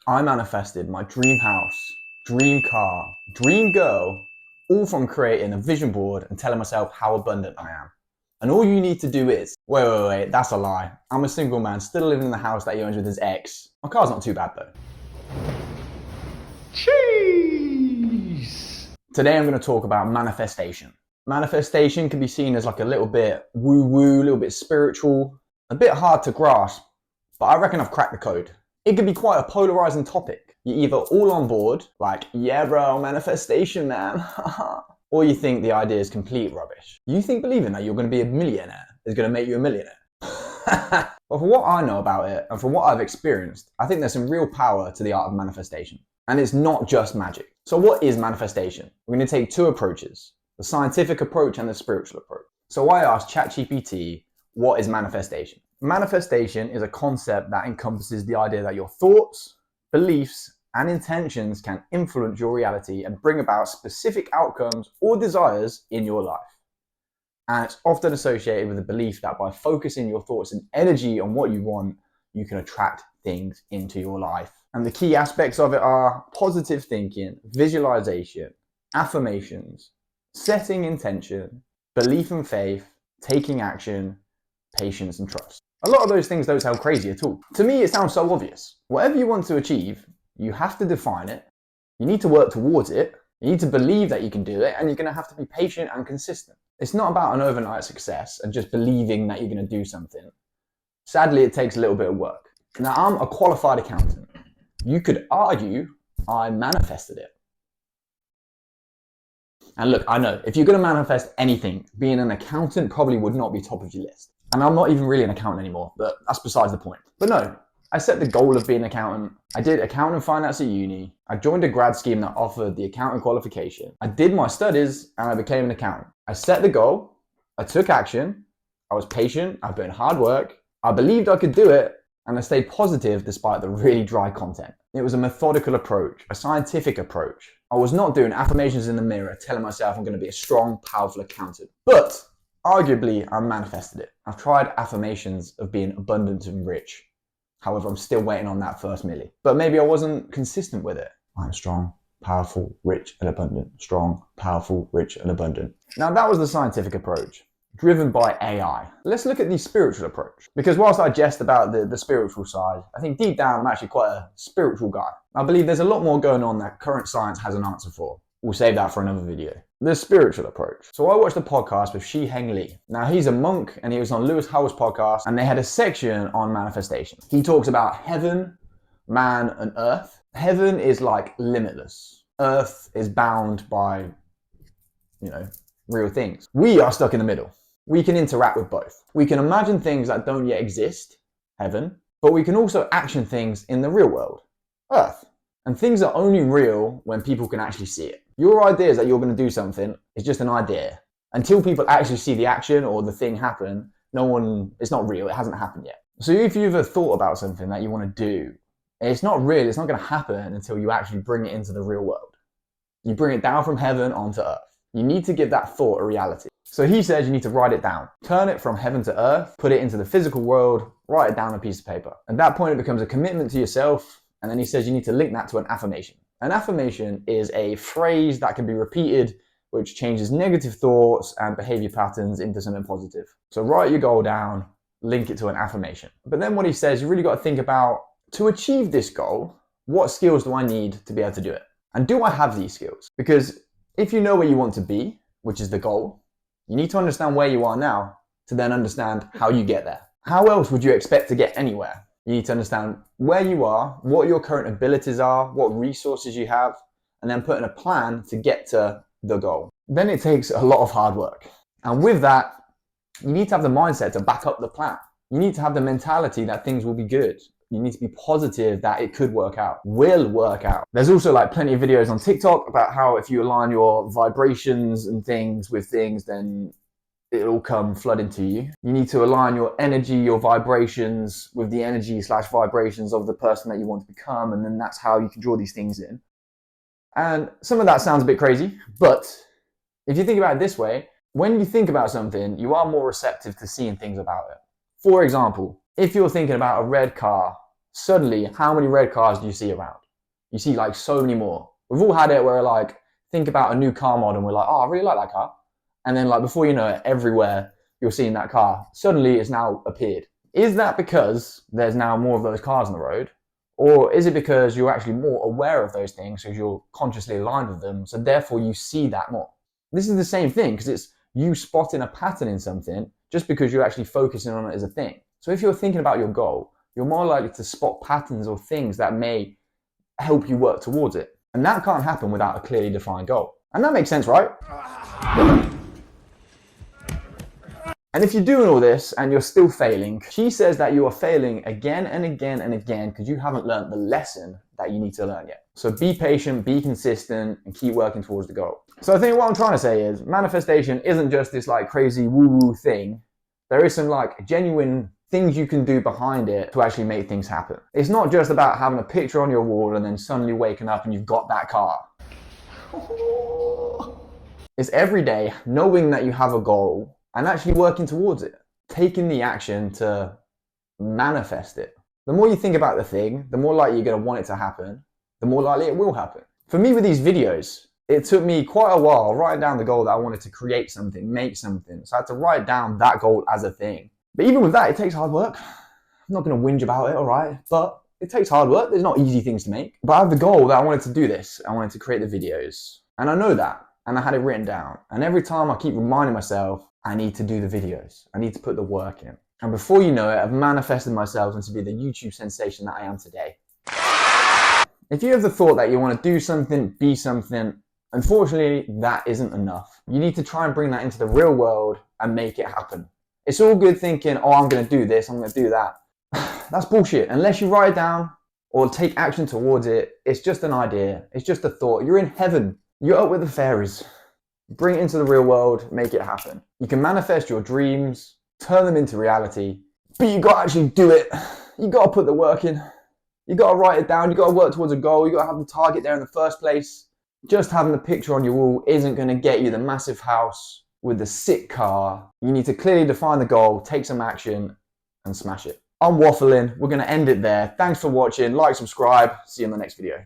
I manifested my dream house, dream car, dream girl, all from creating a vision board and telling myself how abundant I am. And all you need to do is, wait, that's a lie. I'm a single man still living in the house that he owns with his ex. My car's not too bad though. Cheese! Today I'm going to talk about manifestation. Manifestation can be seen as like a little bit woo-woo, a little bit spiritual, a bit hard to grasp, but I reckon I've cracked the code. It can be quite a polarizing topic. You're either all on board, like, yeah bro, manifestation man, or you think the idea is complete rubbish. You think believing that you're going to be a millionaire is going to make you a millionaire. But for what I know about it, and from what I've experienced, I think there's some real power to the art of manifestation. And it's not just magic. So what is manifestation? We're going to take two approaches, the scientific approach and the spiritual approach. So I asked ChatGPT, what is manifestation? Manifestation is a concept that encompasses the idea that your thoughts, beliefs, and intentions can influence your reality and bring about specific outcomes or desires in your life. And it's often associated with the belief that by focusing your thoughts and energy on what you want, you can attract things into your life. And the key aspects of it are positive thinking, visualization, affirmations, setting intention, belief and faith, taking action, patience and trust. A lot of those things don't sound crazy at all. To me, it sounds so obvious. Whatever you want to achieve, you have to define it, you need to work towards it, you need to believe that you can do it, and you're going to have to be patient and consistent. It's not about an overnight success and just believing that you're going to do something. Sadly, it takes a little bit of work. Now, I'm a qualified accountant. You could argue I manifested it. And look, I know, if you're going to manifest anything, being an accountant probably would not be top of your list. And I'm not even really an accountant anymore, but that's besides the point. But no, I set the goal of being an accountant. I did accounting and finance at uni. I joined a grad scheme that offered the accounting qualification. I did my studies and I became an accountant. I set the goal. I took action. I was patient. I put in hard work. I believed I could do it. And I stayed positive despite the really dry content. It was a methodical approach, a scientific approach. I was not doing affirmations in the mirror telling myself I'm going to be a strong, powerful accountant. But arguably, I manifested it. I've tried affirmations of being abundant and rich. However, I'm still waiting on that first milli. But maybe I wasn't consistent with it. I'm strong, powerful, rich and abundant. Strong, powerful, rich and abundant. Now that was the scientific approach, driven by AI. Let's look at the spiritual approach. Because whilst I jest about the spiritual side, I think deep down I'm actually quite a spiritual guy. I believe there's a lot more going on that current science has an answer for. We'll save that for another video. The spiritual approach. So I watched a podcast with Shi Heng Li. Now he's a monk and he was on Lewis Howell's podcast and they had a section on manifestation. He talks about heaven, man and earth. Heaven is like limitless. Earth is bound by, real things. We are stuck in the middle. We can interact with both. We can imagine things that don't yet exist, heaven, but we can also action things in the real world, earth. And things are only real when people can actually see it. Your idea is that you're going to do something is just an idea. Until people actually see the action or the thing happen, it's not real, it hasn't happened yet. So if you've ever thought about something that you want to do, it's not real, it's not going to happen until you actually bring it into the real world. You bring it down from heaven onto earth. You need to give that thought a reality. So he says you need to write it down. Turn it from heaven to earth, put it into the physical world, write it down on a piece of paper. At that point, it becomes a commitment to yourself. And then he says you need to link that to an affirmation. An affirmation is a phrase that can be repeated, which changes negative thoughts and behavior patterns into something positive. So write your goal down, link it to an affirmation. But then what he says, you really got to think about, to achieve this goal, what skills do I need to be able to do it? And do I have these skills? Because if you know where you want to be, which is the goal, you need to understand where you are now to then understand how you get there. How else would you expect to get anywhere? You need to understand where you are, what your current abilities are, what resources you have, and then put in a plan to get to the goal. Then it takes a lot of hard work. And with that, you need to have the mindset to back up the plan. You need to have the mentality that things will be good. You need to be positive that it could work out, will work out. There's also plenty of videos on TikTok about how if you align your vibrations and things with things, then it'll come flooding to you. You need to align your energy, your vibrations with the energy/vibrations of the person that you want to become. And then that's how you can draw these things in. And some of that sounds a bit crazy, but if you think about it this way, when you think about something, you are more receptive to seeing things about it. For example, if you're thinking about a red car suddenly how many red cars do you see around? You see like so many more. We've all had it where like, think about a new car model and we're like, oh, I really like that car. And then like before you know it, everywhere you're seeing that car, suddenly it's now appeared. Is that because there's now more of those cars on the road? Or is it because you're actually more aware of those things because you're consciously aligned with them, so therefore you see that more? This is the same thing because it's you spotting a pattern in something just because you're actually focusing on it as a thing. So if you're thinking about your goal, you're more likely to spot patterns or things that may help you work towards it. And that can't happen without a clearly defined goal. And that makes sense, right? And if you're doing all this and you're still failing, she says that you are failing again and again and again because you haven't learned the lesson that you need to learn yet. So be patient, be consistent, and keep working towards the goal. So I think what I'm trying to say is manifestation isn't just this like crazy woo-woo thing. There is some like genuine things you can do behind it to actually make things happen. It's not just about having a picture on your wall and then suddenly waking up and you've got that car. It's every day knowing that you have a goal and actually working towards it, taking the action to manifest it. The more you think about the thing, the more likely you're going to want it to happen, the more likely it will happen. For me with these videos, it took me quite a while writing down the goal that I wanted to create something, make something. So I had to write down that goal as a thing. But even with that, it takes hard work. I'm not going to whinge about it, all right? But it takes hard work. There's not easy things to make. But I have the goal that I wanted to do this. I wanted to create the videos. And I know that. And I had it written down. And every time I keep reminding myself, I need to do the videos. I need to put the work in. And before you know it, I've manifested myself into be the YouTube sensation that I am today. If you have the thought that you want to do something, be something, unfortunately, that isn't enough. You need to try and bring that into the real world and make it happen. It's all good thinking, oh, I'm going to do this, I'm going to do that. That's bullshit. Unless you write it down or take action towards it, it's just an idea. It's just a thought. You're in heaven. You're up with the fairies. Bring it into the real world, make it happen. You can manifest your dreams, turn them into reality, but you got to actually do it. You got to put the work in. You got to write it down. You got to work towards a goal. You got to have the target there in the first place. Just having the picture on your wall isn't going to get you the massive house with the sick car. You need to clearly define the goal, take some action, and smash it. I'm waffling. We're going to end it there. Thanks for watching. Like, subscribe. See you in the next video.